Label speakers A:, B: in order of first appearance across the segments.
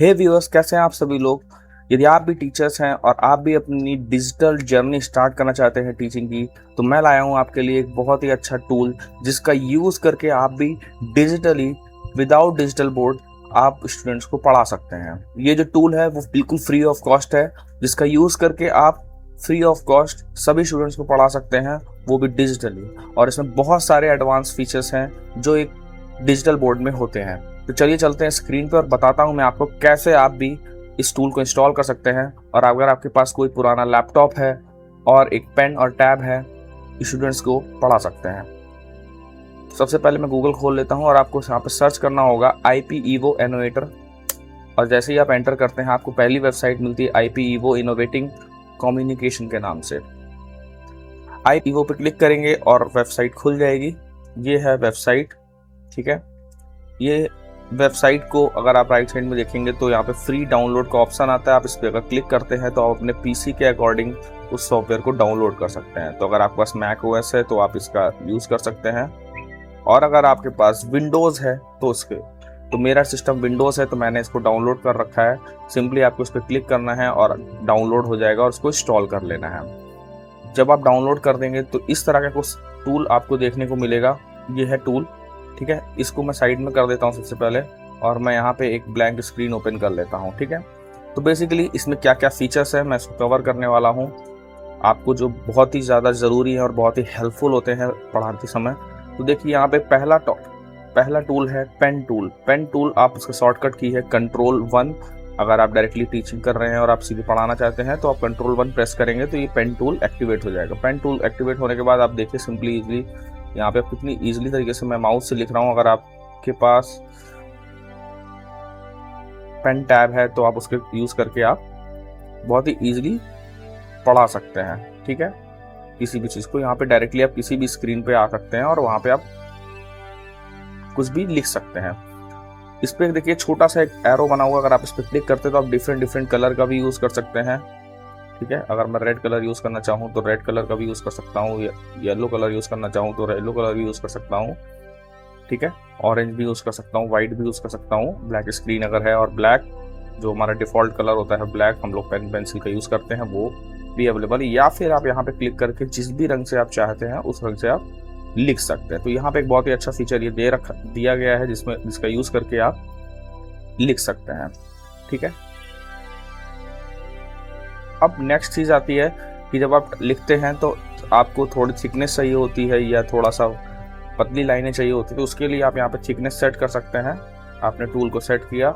A: हे viewers, कैसे हैं आप सभी लोग। यदि आप भी टीचर्स हैं और आप भी अपनी डिजिटल जर्नी स्टार्ट करना चाहते हैं टीचिंग की, तो मैं लाया हूं आपके लिए एक बहुत ही अच्छा टूल जिसका यूज़ करके आप भी डिजिटली विदाउट डिजिटल बोर्ड आप स्टूडेंट्स को पढ़ा सकते हैं। ये जो टूल है वो बिल्कुल फ्री ऑफ कॉस्ट है, जिसका यूज़ करके आप फ्री ऑफ कॉस्ट सभी स्टूडेंट्स को पढ़ा सकते हैं, वो भी डिजिटली। और इसमें बहुत सारे एडवांस फीचर्स हैं जो एक डिजिटल बोर्ड में होते हैं। तो चलिए चलते हैं स्क्रीन पर और बताता हूं मैं आपको कैसे आप भी इस टूल को इंस्टॉल कर सकते हैं। और अगर आपके पास कोई पुराना लैपटॉप है और एक पेन और टैब है, स्टूडेंट्स को पढ़ा सकते हैं। सबसे पहले मैं गूगल खोल लेता हूं और आपको यहाँ पर सर्च करना होगा IP Evo Innovator। और जैसे ही आप एंटर करते हैं आपको पहली वेबसाइट मिलती है IP Evo Innovating Communication के नाम से। IP Evo पे क्लिक करेंगे और वेबसाइट खुल जाएगी। ये है वेबसाइट, ठीक है। ये वेबसाइट को अगर आप राइट साइड में देखेंगे तो यहाँ पे फ्री डाउनलोड का ऑप्शन आता है। आप इस पर अगर क्लिक करते हैं तो आप अपने PC के अकॉर्डिंग उस सॉफ्टवेयर को डाउनलोड कर सकते हैं। तो अगर आपके पास मैक OS है तो आप इसका यूज़ कर सकते हैं, और अगर आपके पास विंडोज़ है तो मेरा सिस्टम विंडोज़ है तो मैंने इसको डाउनलोड कर रखा है। सिंपली आपको इस पर क्लिक करना है और डाउनलोड हो जाएगा और उसको इंस्टॉल कर लेना है। जब आप डाउनलोड कर देंगे तो इस तरह का कुछ टूल आपको देखने को मिलेगा। ये है टूल, ठीक है। इसको मैं साइड में कर देता हूँ सबसे पहले, और मैं यहाँ पे एक ब्लैंक स्क्रीन ओपन कर लेता हूँ, ठीक है। तो बेसिकली इसमें क्या क्या फीचर्स हैं मैं इसको कवर करने वाला हूँ आपको, जो बहुत ही ज़्यादा ज़रूरी है और बहुत ही हेल्पफुल होते हैं पढ़ाते समय। तो देखिए यहाँ पे पहला टूल है पेन टूल। पेन टूल आप उसका शॉर्टकट की है Ctrl+1। अगर आप डायरेक्टली टीचिंग कर रहे हैं और आप सीधे पढ़ाना चाहते हैं तो आप Ctrl+1 प्रेस करेंगे तो ये पेन टूल एक्टिवेट हो जाएगा। पेन टूल एक्टिवेट होने के बाद आप देखिए सिंपली ईजिली यहाँ पे कितनी ईजिली तरीके से मैं माउस से लिख रहा हूँ। अगर आपके पास पेन टैब है तो आप उसके यूज करके आप बहुत ही ईजिली पढ़ा सकते हैं, ठीक है। किसी भी चीज को यहाँ पे डायरेक्टली आप किसी भी स्क्रीन पे आ सकते हैं और वहां पे आप कुछ भी लिख सकते हैं। इस पे देखिए छोटा सा एक एरो बना हुआ, अगर आप इस पे क्लिक करते हैं तो आप डिफरेंट कलर का भी यूज कर सकते हैं, ठीक है। अगर मैं रेड कलर यूज करना चाहूँ तो रेड कलर का भी यूज कर सकता हूँ, येलो कलर यूज करना चाहूँ तो येलो कलर भी यूज कर सकता हूँ, ठीक है। ऑरेंज भी यूज कर सकता हूँ, व्हाइट भी यूज कर सकता हूँ, ब्लैक स्क्रीन अगर है, और ब्लैक जो हमारा डिफॉल्ट कलर होता है ब्लैक, हम लोग पेन पेंसिल का यूज करते हैं, वो भी अवेलेबल है। या फिर आप यहाँ पे क्लिक करके जिस भी रंग से आप चाहते हैं उस रंग से आप लिख सकते हैं। तो यहाँ पे एक बहुत ही अच्छा फीचर ये दिया गया है जिसका यूज करके आप लिख सकते हैं, ठीक है। अब नेक्स्ट चीज आती है कि जब आप लिखते हैं तो आपको थोड़ी थिकनेस चाहिए होती है या थोड़ा सा पतली लाइनें चाहिए होती है, तो उसके लिए आप यहाँ पे थिकनेस सेट कर सकते हैं। आपने टूल को सेट किया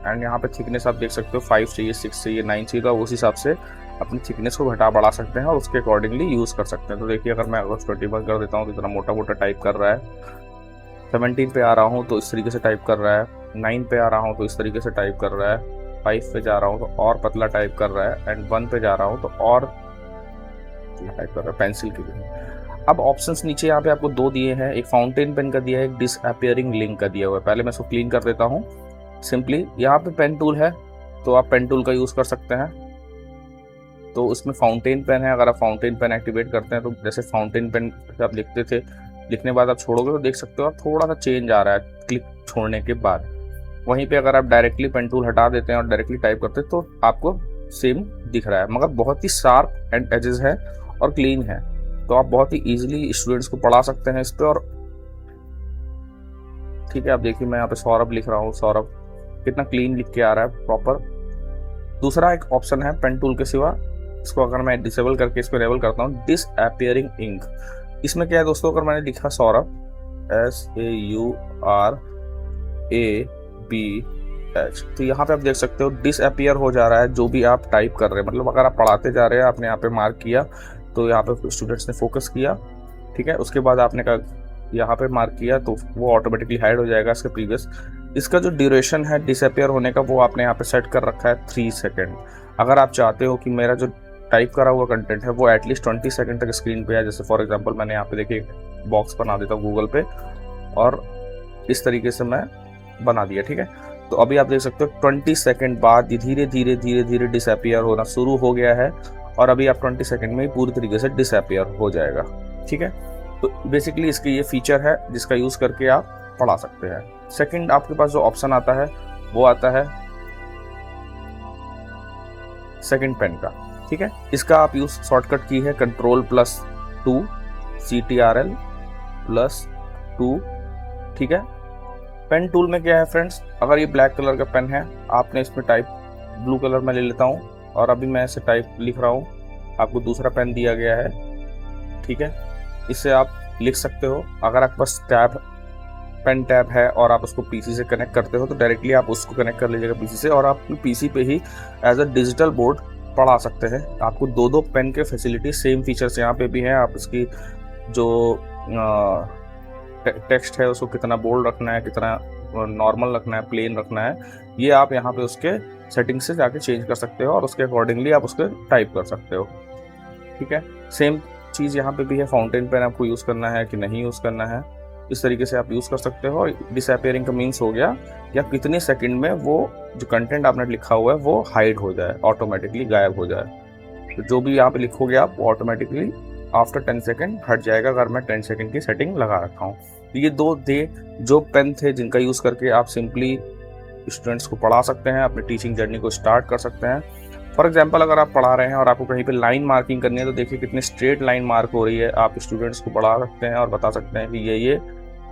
A: एंड यहाँ पे थिकनेस आप देख सकते हो 5 चाहिए, 6 चाहिए, 9 चाहिए, तो उस हिसाब से अपनी थिकनेस को घटा बढ़ा सकते हैं और उसके अकॉर्डिंगली यूज कर सकते हैं। तो देखिए अगर मैं 21 कर देता हूँ तो इतना मोटा मोटा टाइप कर रहा है। 17 पे आ रहा हूँ तो इस तरीके से टाइप कर रहा है। 9 पे आ रहा हूँ तो इस तरीके से टाइप कर रहा है। 5 पे जा रहा हूँ तो और पतला टाइप कर रहा है, एंड 1 पे जा रहा हूँ तो और टाइप कर रहा है पेंसिल के लिए। अब ऑप्शंस नीचे यहाँ पे आपको 2 दिए हैं, एक फाउंटेन पेन का दिया है, एक डिसअपियरिंग लिंक का दिया हुआ है। पहले मैं इसको क्लीन कर देता हूँ। सिंपली यहाँ पे पेन टूल है तो आप पेन टूल का यूज कर सकते हैं। तो उसमें फाउंटेन पेन है, अगर आप फाउंटेन पेन एक्टिवेट करते हैं तो जैसे फाउंटेन पेन आप लिखते थे, लिखने बाद आप छोड़ोगे तो देख सकते हो आप थोड़ा सा चेंज आ रहा है क्लिक छोड़ने के बाद। वहीं पे अगर आप डायरेक्टली पेन टूल हटा देते हैं और डायरेक्टली टाइप करते हैं तो आपको सेम दिख रहा है, मगर बहुत ही शार्प एंड एजेस है और क्लीन है। तो आप बहुत ही इजीली स्टूडेंट्स को पढ़ा सकते हैं इस पे। और ठीक है, आप देखिए मैं यहाँ पे सौरभ लिख रहा हूँ, सौरभ कितना क्लीन लिख के आ रहा है प्रॉपर। दूसरा एक ऑप्शन है पेन टूल के सिवा, इसको अगर मैं डिसेबल करके इसको इनेबल करता हूँ, डिसअपियरिंग इंक। इसमें क्या है दोस्तों, अगर मैंने लिखा सौरभ SAURABH तो यहाँ पे आप देख सकते हो डिसअपियर हो जा रहा है जो भी आप टाइप कर रहे हैं। मतलब अगर आप पढ़ाते जा रहे हैं, आपने यहाँ पे मार्क किया तो यहाँ पे स्टूडेंट्स ने फोकस किया, ठीक है। उसके बाद आपने यहाँ पे मार्क किया तो वो ऑटोमेटिकली हाइड हो जाएगा इसके प्रीवियस। इसका जो ड्यूरेशन है डिसअपियर होने का वो आपने यहाँ पे सेट कर रखा है 3 सेकेंड। अगर आप चाहते हो कि मेरा जो टाइप करा हुआ कंटेंट है वो एटलीस्ट 20 सेकंड तक स्क्रीन पे है, जैसे फॉर एग्जांपल मैंने यहाँ पे देखिए बॉक्स बना देता हूँ गूगल पे और इस तरीके से मैं बना दिया, ठीक है। तो अभी आप देख सकते हो 20 सेकंड बाद धीरे धीरे डिसअपियर होना शुरू हो गया है, और अभी आप 20 सेकंड में ही पूरी तरीके से डिसअपियर हो जाएगा, ठीक है। तो बेसिकली इसकी ये फीचर है जिसका यूज करके आप पढ़ा सकते हैं। सेकंड आपके पास जो ऑप्शन आता है वो आता है सेकंड पेन का। ठीक है, इसका आप यूज शॉर्टकट की है Ctrl+2 Ctrl+2। ठीक है, पेन टूल में क्या है फ्रेंड्स, अगर ये ब्लैक कलर का पेन है, आपने इसमें टाइप ब्लू कलर में ले लेता हूँ और अभी मैं ऐसे टाइप लिख रहा हूँ, आपको दूसरा पेन दिया गया है। ठीक है, इससे आप लिख सकते हो। अगर आपके पास पेन टैब है और आप उसको पीसी से कनेक्ट करते हो तो डायरेक्टली आप उसको कनेक्ट कर लीजिएगा पीसी से, और आप पीसी पे ही एज अ डिजिटल बोर्ड पढ़ा सकते हैं। आपको दो पेन के फैसिलिटी, सेम फीचर्स यहाँ पे भी हैं। आप इसकी जो टेक्स्ट है उसको कितना बोल्ड रखना है, कितना नॉर्मल रखना है, प्लेन रखना है, ये आप यहाँ पे उसके सेटिंग से जाके चेंज कर सकते हो और उसके अकॉर्डिंगली आप उसको टाइप कर सकते हो। ठीक है, सेम चीज़ यहाँ पे भी है। फाउंटेन पेन आपको यूज़ करना है कि नहीं यूज़ करना है, इस तरीके से आप यूज़ कर सकते हो। डिसअपियरिंग का मीन्स हो गया कि आप कितने सेकंड में वो जो कंटेंट आपने लिखा हुआ है वो हाइड हो जाए, ऑटोमेटिकली गायब हो जाए। तो जो भी यहाँ पे लिखोगे आप वो ऑटोमेटिकली आफ्टर 10 सेकंड हट जाएगा, अगर मैं 10 सेकंड की सेटिंग लगा रखा हूँ। तो ये दो थे जो पेन थे जिनका यूज़ करके आप सिंपली स्टूडेंट्स को पढ़ा सकते हैं, अपनी टीचिंग जर्नी को स्टार्ट कर सकते हैं। फॉर एग्जाम्पल, अगर आप पढ़ा रहे हैं और आपको कहीं पे लाइन मार्किंग करनी है तो देखिए कितनी स्ट्रेट लाइन मार्क हो रही है। आप स्टूडेंट्स को पढ़ा सकते हैं और बता सकते हैं कि ये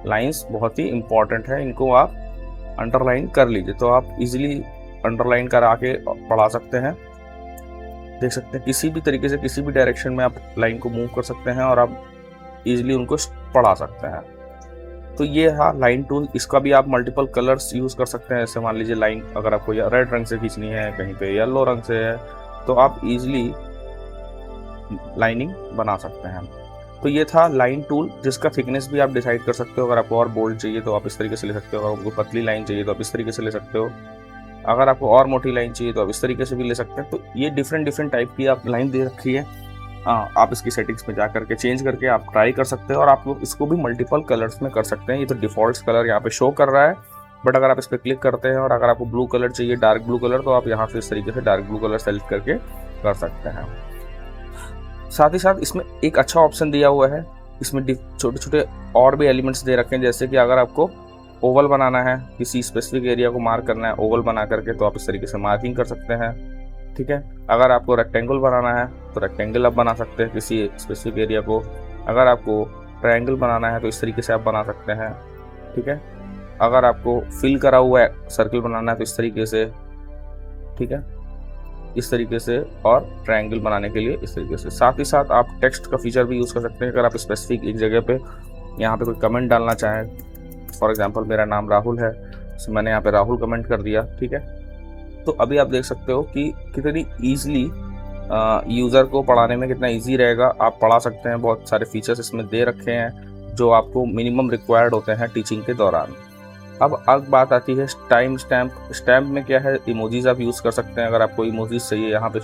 A: लाइंस बहुत ही इंपॉर्टेंट है, इनको आप अंडरलाइन कर लीजिए। तो आप इजीली अंडरलाइन करा के पढ़ा सकते हैं। देख सकते हैं किसी भी तरीके से किसी भी डायरेक्शन में आप लाइन को मूव कर सकते हैं और आप इजीली उनको पढ़ा सकते हैं। तो ये है लाइन टूल। इसका भी आप मल्टीपल कलर्स यूज़ कर सकते हैं। जैसे मान लीजिए लाइन अगर आपको रेड रंग से खींचनी है, कहीं पे येलो रंग से है, तो आप इजीली लाइनिंग बना सकते हैं। तो ये था लाइन टूल, जिसका थिकनेस भी आप डिसाइड कर सकते हो। अगर आपको और बोल्ड चाहिए तो आप इस तरीके से ले सकते हो, अगर आपको पतली लाइन चाहिए तो आप इस तरीके से ले सकते हो, अगर आपको और मोटी लाइन चाहिए तो आप इस तरीके से भी ले सकते हैं। तो ये डिफरेंट टाइप की आप लाइन दे रखी है। आप इसकी सेटिंग्स में जा करके चेंज करके आप ट्राई कर सकते हो और आप लोग इसको भी मल्टीपल कलर्स में कर सकते हैं। ये तो डिफ़ॉल्ट कलर यहाँ पे शो कर रहा है, बट अगर आप इस पर क्लिक करते हैं और अगर आपको ब्लू कलर चाहिए, डार्क ब्लू कलर, तो आप यहाँ से इस तरीके से डार्क ब्लू कलर सेलेक्ट करके कर सकते हैं। साथ ही साथ इसमें एक अच्छा ऑप्शन दिया हुआ है, इसमें छोटे छोटे और भी एलिमेंट्स दे रखे हैं। जैसे कि अगर आपको ओवल बनाना है, किसी स्पेसिफिक एरिया को मार्क करना है ओवल बना करके, तो आप इस तरीके से मार्किंग कर सकते हैं। ठीक है, अगर आपको रेक्टेंगल बनाना है तो रेक्टेंगल आप बना सकते हैं किसी स्पेसिफिक एरिया को। अगर आपको ट्रायंगल बनाना है तो इस तरीके से आप बना सकते हैं। ठीक है, अगर आपको फिल करा हुआ है सर्कल बनाना है तो इस तरीके से। ठीक है, इस तरीके से, और ट्रायंगल बनाने के लिए इस तरीके से। साथ ही साथ आप टेक्स्ट का फीचर भी यूज़ कर सकते हैं। अगर आप स्पेसिफिक एक जगह पे यहाँ पे कोई कमेंट डालना चाहें, फॉर एग्जांपल मेरा नाम राहुल है, तो मैंने यहाँ पे राहुल कमेंट कर दिया। ठीक है, तो अभी आप देख सकते हो कि कितनी ईजिली यूज़र को पढ़ाने में कितना इजी रहेगा, आप पढ़ा सकते हैं। बहुत सारे फीचर्स इसमें दे रखे हैं जो आपको मिनिमम रिक्वायर्ड होते हैं टीचिंग के दौरान। अब बात आती है टाइम स्टैम्प में क्या है, इमोजीज आप यूज़ कर सकते हैं। अगर आपको इमोजीज चाहिए यहाँ पे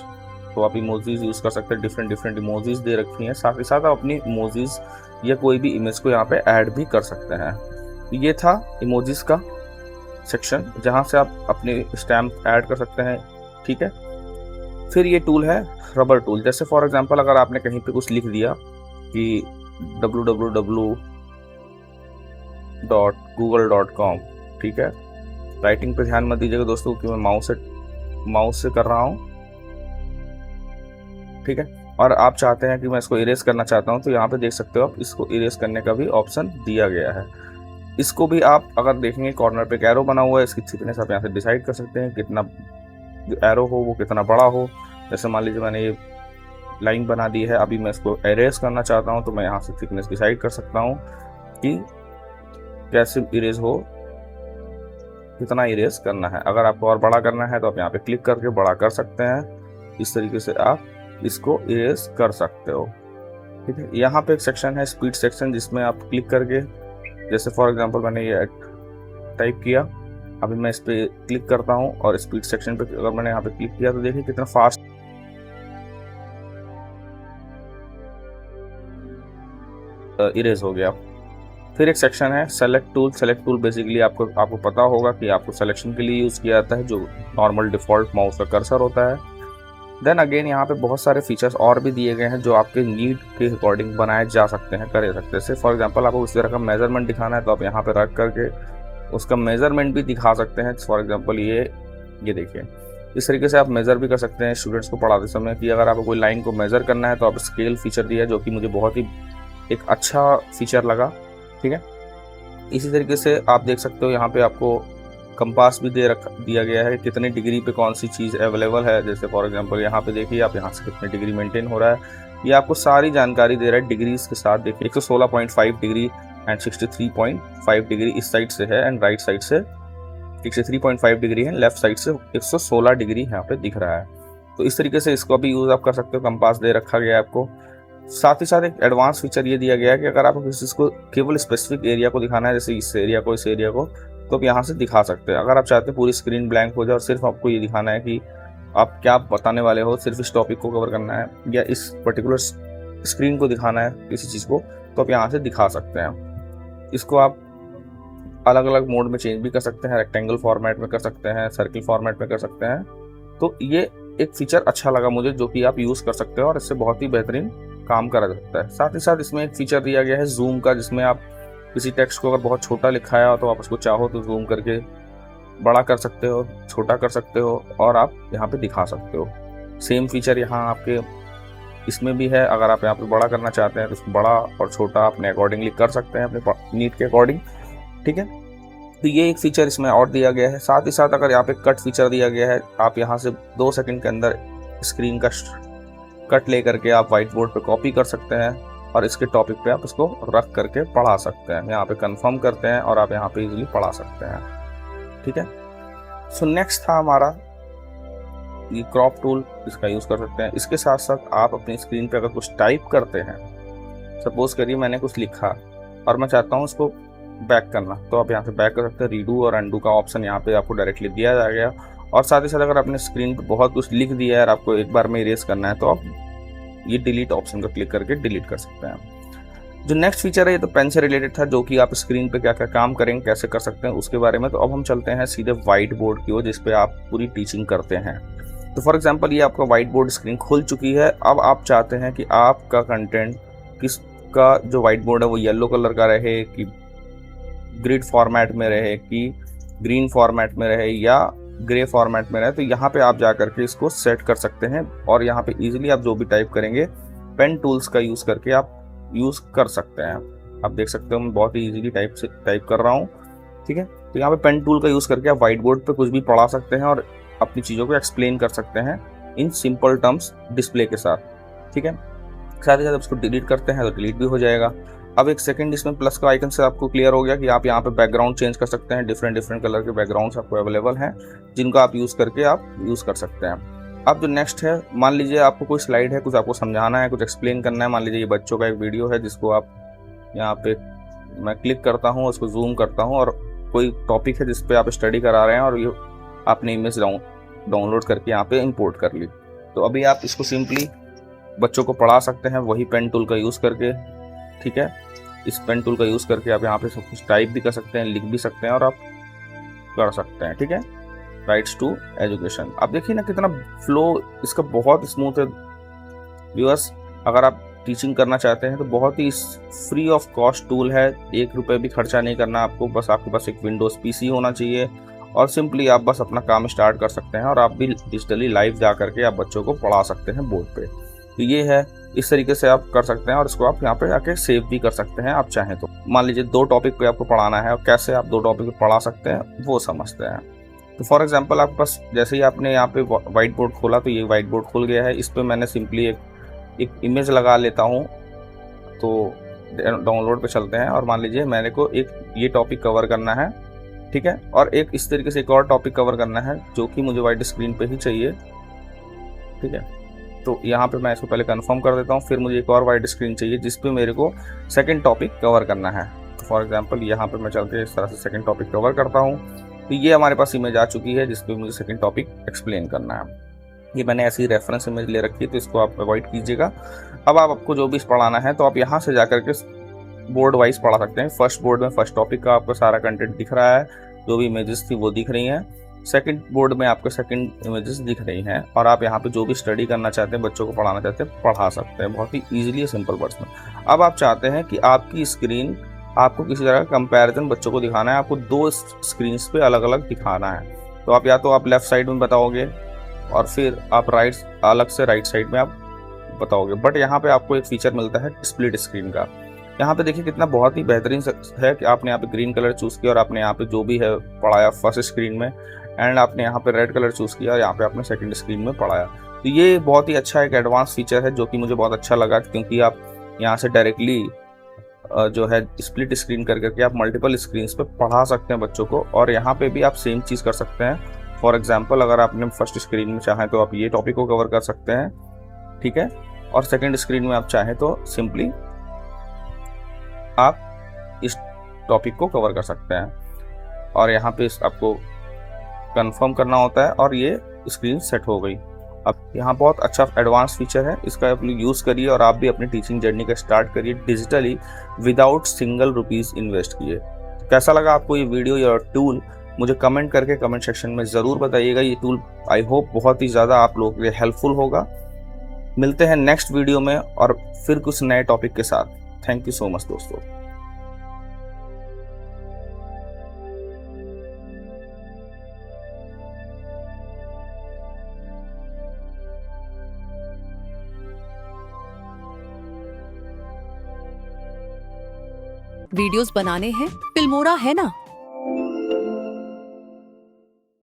A: तो आप इमोजीज यूज़ कर सकते हैं। डिफरेंट इमोजीज दे रखी हैं। साथ ही साथ आप अपनी इमोजीज या कोई भी इमेज को यहाँ पे ऐड भी कर सकते हैं। ये था इमोजीज का सेक्शन, जहाँ से आप अपने स्टैम्प ऐड कर सकते हैं। ठीक है, फिर ये टूल है रबर टूल। जैसे फॉर एग्जांपल अगर आपने कहीं पे कुछ लिख दिया कि www.google.com, ठीक है, राइटिंग पे ध्यान मत दीजिएगा दोस्तों कि मैं माउस से कर रहा हूँ। ठीक है, और आप चाहते हैं कि मैं इसको इरेज करना चाहता हूँ तो यहाँ पे देख सकते हो आप, इसको इरेज करने का भी ऑप्शन दिया गया है। इसको भी आप अगर देखेंगे कॉर्नर पे एक एरो बना हुआ है, इसकी थिकनेस आप यहाँ से डिसाइड कर सकते हैं, कितना एरो हो वो कितना बड़ा हो। जैसे मान लीजिए मैंने ये लाइन बना दी है, अभी मैं इसको इरेज करना चाहता हूँ तो मैं यहाँ से थिकनेस डिसाइड कर सकता हूँ कि कैसे इरेज हो, कितना इरेज करना है। अगर आपको और बड़ा करना है तो आप यहाँ पे क्लिक करके बड़ा कर सकते हैं। इस तरीके से आप इसको इरेज कर सकते हो। ठीक है, यहाँ पे एक सेक्शन है स्पीड सेक्शन, जिसमें आप क्लिक करके, जैसे फॉर एग्जांपल मैंने ये टाइप किया, अभी मैं इस पर क्लिक करता हूँ और स्पीड सेक्शन पे अगर मैंने यहाँ पे क्लिक किया तो देखिए कितना फास्ट इरेज हो गया। फिर एक सेक्शन है सेलेक्ट टूल बेसिकली आपको पता होगा कि आपको सिलेक्शन के लिए यूज़ किया जाता है, जो नॉर्मल डिफ़ॉल्ट माउस का कर्सर होता है। देन अगेन यहाँ पे बहुत सारे फीचर्स और भी दिए गए हैं जो आपके नीड के अकॉर्डिंग बनाए जा सकते हैं, करे सकते हैं। जैसे फॉर एग्जांपल आपको उस तरह का मेजरमेंट दिखाना है तो आप यहाँ पे रख करके उसका मेजरमेंट भी दिखा सकते हैं। फॉर एग्जांपल ये देखिए, इस तरीके से आप मेज़र भी कर सकते हैं स्टूडेंट्स को पढ़ाते समय कि अगर आपको कोई लाइन को मेज़र करना है तो आप स्केल फीचर दिया है, जो कि मुझे बहुत ही एक अच्छा फीचर लगा। ठीक है, इसी तरीके से आप देख सकते हो यहाँ पे आपको कंपास भी दिया गया है, कितने डिग्री पे कौन सी चीज़ अवेलेबल है। जैसे फॉर एग्जांपल यहाँ पे देखिए आप यहाँ से कितने डिग्री मेंटेन हो रहा है, ये आपको सारी जानकारी दे रहा है डिग्रीज के साथ। देखिए 116.5 डिग्री एंड 63.5 डिग्री इस साइड से है, एंड राइट साइड से 63.5 डिग्री है, लेफ्ट साइड से 116 डिग्री यहाँ पे दिख रहा है। तो इस तरीके से इसको भी यूज़ आप कर सकते हो। कंपास दे रखा गया है आपको। साथ ही साथ एक एडवांस फीचर ये दिया गया है कि अगर आपको किसी चीज़ को केवल स्पेसिफिक एरिया को दिखाना है, जैसे इस एरिया को, इस एरिया को, तो आप यहाँ से दिखा सकते हैं। अगर आप चाहते हैं पूरी स्क्रीन ब्लैंक हो जाए और सिर्फ आपको ये दिखाना है कि आप क्या बताने वाले हो, सिर्फ इस टॉपिक को कवर करना है या इस पर्टिकुलर स्क्रीन को दिखाना है किसी चीज़ को, तो आप यहाँ से दिखा सकते हैं। इसको आप अलग अलग मोड में चेंज भी कर सकते हैं, रेक्टेंगल फॉर्मेट में कर सकते हैं, सर्किल फॉर्मेट में कर सकते हैं। तो ये एक फीचर अच्छा लगा मुझे, जो कि आप यूज़ कर सकते हो और इससे बहुत ही बेहतरीन काम करा जा सकता है। साथ ही साथ इसमें एक फीचर दिया गया है जूम का, जिसमें आप किसी टेक्स्ट को अगर बहुत छोटा लिखा है तो आप उसको चाहो तो जूम करके बड़ा कर सकते हो, छोटा कर सकते हो और आप यहाँ पे दिखा सकते हो। सेम फीचर यहाँ आपके इसमें भी है। अगर आप यहाँ पे बड़ा करना चाहते हैं तो उसको बड़ा और छोटा अपने अकॉर्डिंगली कर सकते हैं, अपने नीड के अकॉर्डिंग। ठीक है, तो ये एक फीचर इसमें और दिया गया है। साथ ही साथ अगर यहाँ पे कट फीचर दिया गया है, आप यहाँ से 2 सेकंड के अंदर स्क्रीन का कट ले करके आप व्हाइट बोर्ड पे कॉपी कर सकते हैं और इसके टॉपिक पे आप इसको रख करके पढ़ा सकते हैं। यहाँ पे कंफर्म करते हैं और आप यहाँ पे इजीली पढ़ा सकते हैं। ठीक है, सो नेक्स्ट था हमारा ये क्रॉप टूल, इसका यूज़ कर सकते हैं। इसके साथ साथ आप अपनी स्क्रीन पे अगर कुछ टाइप करते हैं, सपोज करिए मैंने कुछ लिखा और मैं चाहता हूँ उसको बैक करना, तो आप यहाँ से बैक कर सकते हैं। रीडू और अंडू का ऑप्शन यहाँ पे आपको डायरेक्टली दिया जाएगा। और साथ ही साथ अगर आपने स्क्रीन पे बहुत कुछ लिख दिया है और आपको एक बार में इरेज करना है, तो आप ये डिलीट ऑप्शन का क्लिक करके डिलीट कर सकते हैं। जो नेक्स्ट फीचर है ये तो पेन से रिलेटेड था, जो कि आप स्क्रीन पे क्या क्या काम करेंगे, कैसे कर सकते हैं उसके बारे में। तो अब हम चलते हैं सीधे व्हाइट बोर्ड की ओर, जिसपे आप पूरी टीचिंग करते हैं। तो फॉर एग्जाम्पल ये आपका व्हाइट बोर्ड स्क्रीन खुल चुकी है। अब आप चाहते हैं कि आपका कंटेंट किसका जो व्हाइट बोर्ड है वो येलो कलर का रहे, कि ग्रिड फॉर्मेट में रहे, कि ग्रीन फॉर्मेट में रहे या ग्रे फॉर्मेट में रहे। तो यहाँ पे आप जा करके इसको सेट कर सकते हैं और यहाँ पे इजीली आप जो भी टाइप करेंगे पेन टूल्स का यूज़ करके आप यूज़ कर सकते हैं। आप देख सकते हो मैं बहुत ही इजीली टाइप कर रहा हूँ। ठीक है, तो यहाँ पे पेन टूल का यूज़ करके आप व्हाइट बोर्ड पे कुछ भी पढ़ा सकते हैं और अपनी चीज़ों को एक्सप्लेन कर सकते हैं इन सिंपल टर्म्स डिस्प्ले के साथ। ठीक है, साथ ही साथ उसको डिलीट करते हैं तो डिलीट भी हो जाएगा। अब एक सेकंड इसमें प्लस का आइकन से आपको क्लियर हो गया कि आप यहाँ पे बैकग्राउंड चेंज कर सकते हैं। डिफरेंट कलर के बैकग्राउंड्स आपको अवेलेबल हैं, जिनको आप यूज़ करके आप यूज़ कर सकते हैं। अब जो नेक्स्ट है, मान लीजिए आपको कोई स्लाइड है, कुछ आपको समझाना है, कुछ एक्सप्लेन करना है। मान लीजिए ये बच्चों का एक वीडियो है जिसको आप यहाँ पे मैं क्लिक करता हूँ, उसको जूम करता हूँ और कोई टॉपिक है जिस पे आप स्टडी करा रहे हैं और ये आपने इमेज डाउनलोड करके यहाँ पे इंपोर्ट कर ली। तो अभी आप इसको सिंपली बच्चों को पढ़ा सकते हैं वही पेन टूल का यूज़ करके। ठीक है, इस पेन टूल का यूज़ करके आप यहाँ पे सब कुछ टाइप भी कर सकते हैं, लिख भी सकते हैं और आप कर सकते हैं। ठीक है, राइट्स टू एजुकेशन। आप देखिए ना कितना फ्लो इसका बहुत स्मूथ है। व्यूअर्स, अगर आप टीचिंग करना चाहते हैं तो बहुत ही फ्री ऑफ कॉस्ट टूल है। 1 रुपये भी खर्चा नहीं करना आपको, बस आपके पास एक विंडोज़ पीसी होना चाहिए और सिंपली आप बस अपना काम स्टार्ट कर सकते हैं और आप भी डिजिटली लाइव जा करके आप बच्चों को पढ़ा सकते हैं बोर्ड पे। तो ये है, इस तरीके से आप कर सकते हैं और इसको आप यहाँ पे आके सेव भी कर सकते हैं आप चाहें तो। मान लीजिए 2 टॉपिक पे आपको पढ़ाना है और कैसे आप 2 टॉपिक पे पढ़ा सकते हैं वो समझते हैं। तो फॉर एग्जांपल आपके पास जैसे ही आपने यहाँ पे व्हाइट बोर्ड खोला तो ये व्हाइट बोर्ड खुल गया है। इस पर मैंने सिंपली एक इमेज लगा लेता हूँ। तो डाउनलोड पे चलते हैं और मान लीजिए मैंने को एक ये टॉपिक कवर करना है। ठीक है, और एक इस तरीके से एक और टॉपिक कवर करना है जो कि मुझे व्हाइट स्क्रीन पे ही चाहिए। ठीक है, तो यहाँ पे मैं इसको पहले कंफर्म कर देता हूँ, फिर मुझे एक और वाइट स्क्रीन चाहिए जिस पे मेरे को सेकंड टॉपिक कवर करना है। तो फॉर एग्जांपल यहाँ पे मैं चल के इस तरह से सेकंड टॉपिक कवर करता हूँ। तो ये हमारे पास इमेज आ चुकी है जिस पे मुझे सेकंड टॉपिक एक्सप्लेन करना है। ये मैंने ऐसी रेफरेंस इमेज ले रखी है, तो इसको आप अवॉइड कीजिएगा। अब आपको जो भी पढ़ाना है तो आप यहाँ से जा करके बोर्ड वाइज पढ़ा सकते हैं। फर्स्ट बोर्ड में फर्स्ट टॉपिक का आपका सारा कंटेंट दिख रहा है, जो भी इमेजेस थी वो दिख रही हैं। सेकंड बोर्ड में आपको सेकंड इमेजेस दिख रही हैं और आप यहाँ पे जो भी स्टडी करना चाहते हैं, बच्चों को पढ़ाना चाहते हैं, पढ़ा सकते हैं बहुत ही ईजिली सिंपल वर्ड्स में। अब आप चाहते हैं कि आपकी स्क्रीन आपको किसी तरह का कंपैरिजन बच्चों को दिखाना है, आपको 2 स्क्रीन पे अलग अलग दिखाना है। तो आप या तो आप लेफ्ट साइड में बताओगे और फिर आप अलग से राइट साइड में आप बताओगे। बट यहाँ पे आपको एक फीचर मिलता है स्प्लिट स्क्रीन का। यहाँ पे देखिए कितना बहुत ही बेहतरीन है कि आपने यहाँ पे ग्रीन कलर चूज़ किया और आपने यहाँ पे जो भी है पढ़ाया फर्स्ट स्क्रीन में, एंड आपने यहाँ पे रेड कलर चूज़ किया और यहाँ पे आपने सेकंड स्क्रीन में पढ़ाया। तो ये बहुत ही अच्छा एक एडवांस फीचर है जो कि मुझे बहुत अच्छा लगा, क्योंकि आप यहाँ से डायरेक्टली जो है स्प्लिट स्क्रीन कर करके आप मल्टीपल स्क्रीन पे पढ़ा सकते हैं बच्चों को। और यहाँ पे भी आप सेम चीज़ कर सकते हैं। फॉर एग्जाम्पल, अगर आपने फर्स्ट स्क्रीन में चाहें तो आप ये टॉपिक को कवर कर सकते हैं, ठीक है, और सेकंड स्क्रीन में आप चाहें तो सिंपली आप इस टॉपिक को कवर कर सकते हैं। और यहाँ पे आपको कंफर्म करना होता है और ये स्क्रीन सेट हो गई। अब यहाँ बहुत अच्छा एडवांस फीचर है, इसका आप यूज़ करिए और आप भी अपनी टीचिंग जर्नी का स्टार्ट करिए digitally without single rupees invest किए। कैसा लगा आपको ये वीडियो या टूल, मुझे कमेंट करके कमेंट सेक्शन में ज़रूर बताइएगा। ये टूल आई होप बहुत ही ज़्यादा आप लोगों के लिए हेल्पफुल होगा। मिलते हैं नेक्स्ट वीडियो में और फिर कुछ नए टॉपिक के साथ। थैंक यू सो मच दोस्तों।
B: वीडियोस बनाने हैं, फिल्मोरा है ना।